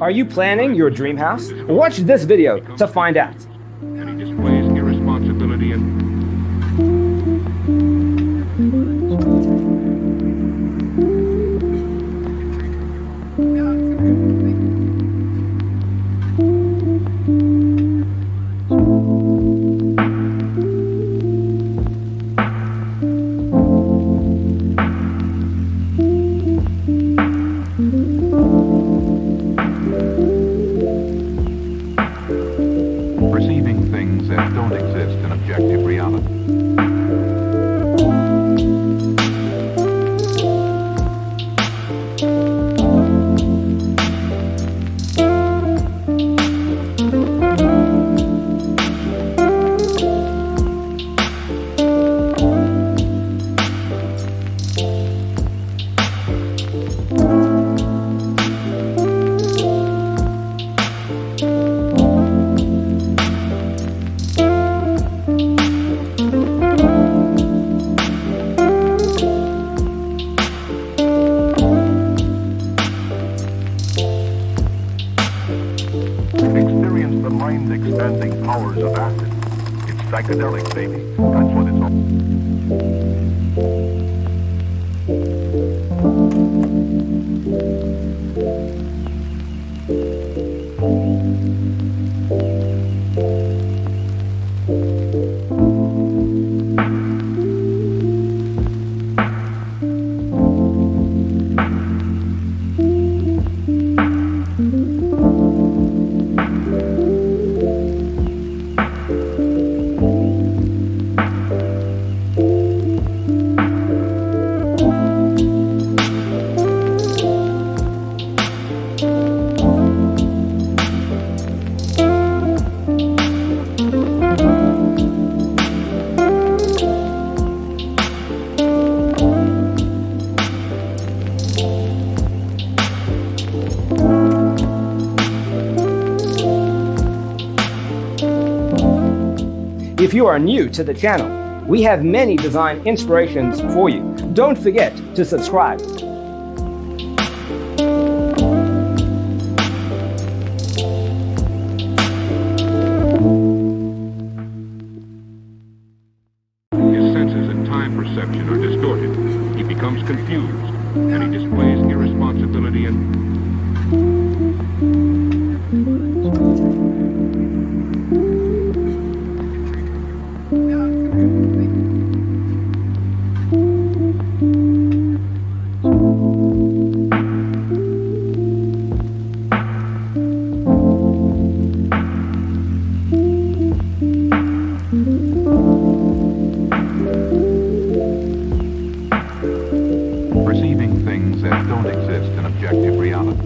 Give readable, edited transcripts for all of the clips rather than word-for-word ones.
Are you planning your dream house? Watch this video to find out. And he displays irresponsibility and perceiving things that don't exist in objective reality. Experience the mind-expanding powers of acid. It's psychedelic, baby. That's what it's all. If you are new to the channel, we have many design inspirations for you. Don't forget to subscribe. His senses and time perception are distorted. He becomes confused, and he displays irresponsibility and perceiving things that don't exist in objective reality.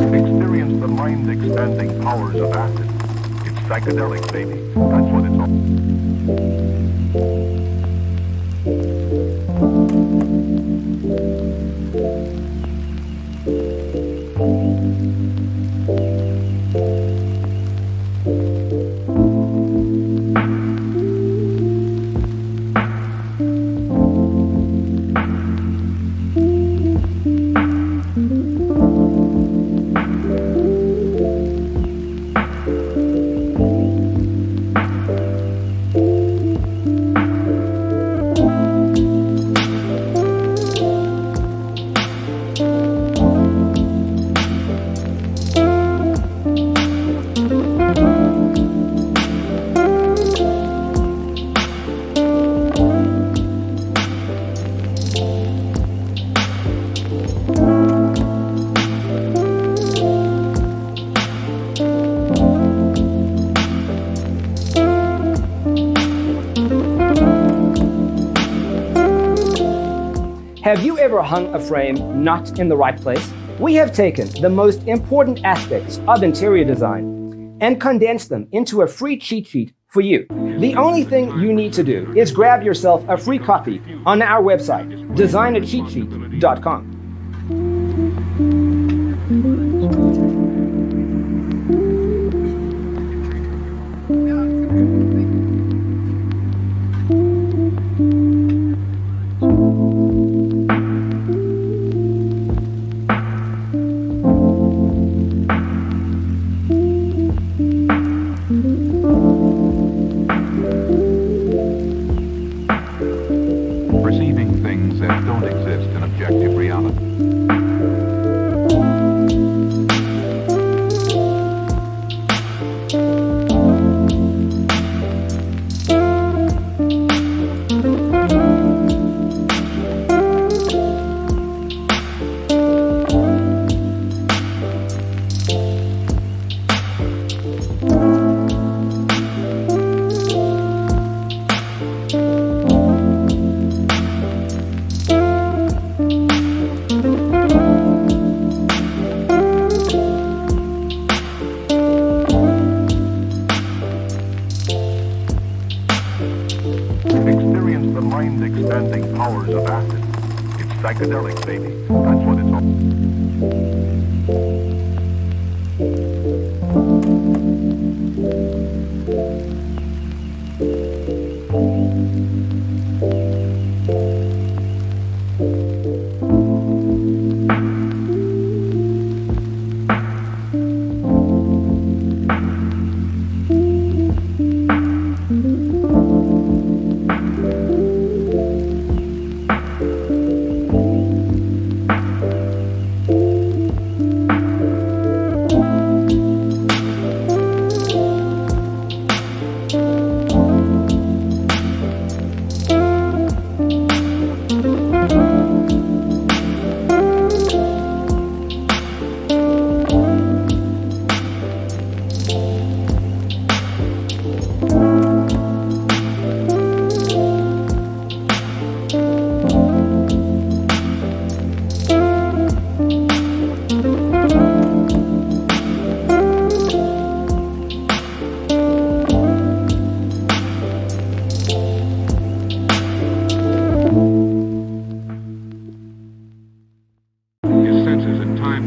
Experience the mind-expanding powers of acid. It's psychedelic, baby. That's what it's all. Have you ever hung a frame not in the right place? We have taken the most important aspects of interior design and condensed them into a free cheat sheet for you. The only thing you need to do is grab yourself a free copy on our website, designercheatsheet.com. Perceiving things that don't exist in objective reality. Experience the mind-expanding powers of acid. It's psychedelic, baby. That's what it's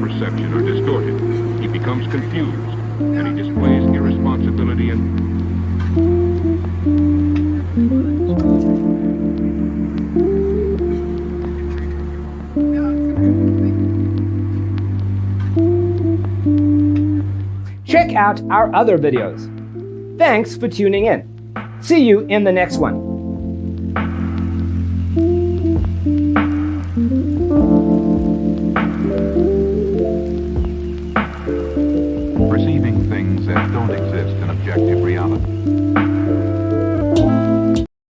perception are distorted. He becomes confused, and he displays irresponsibility and... Check out our other videos. Thanks for tuning in. See you in the next one.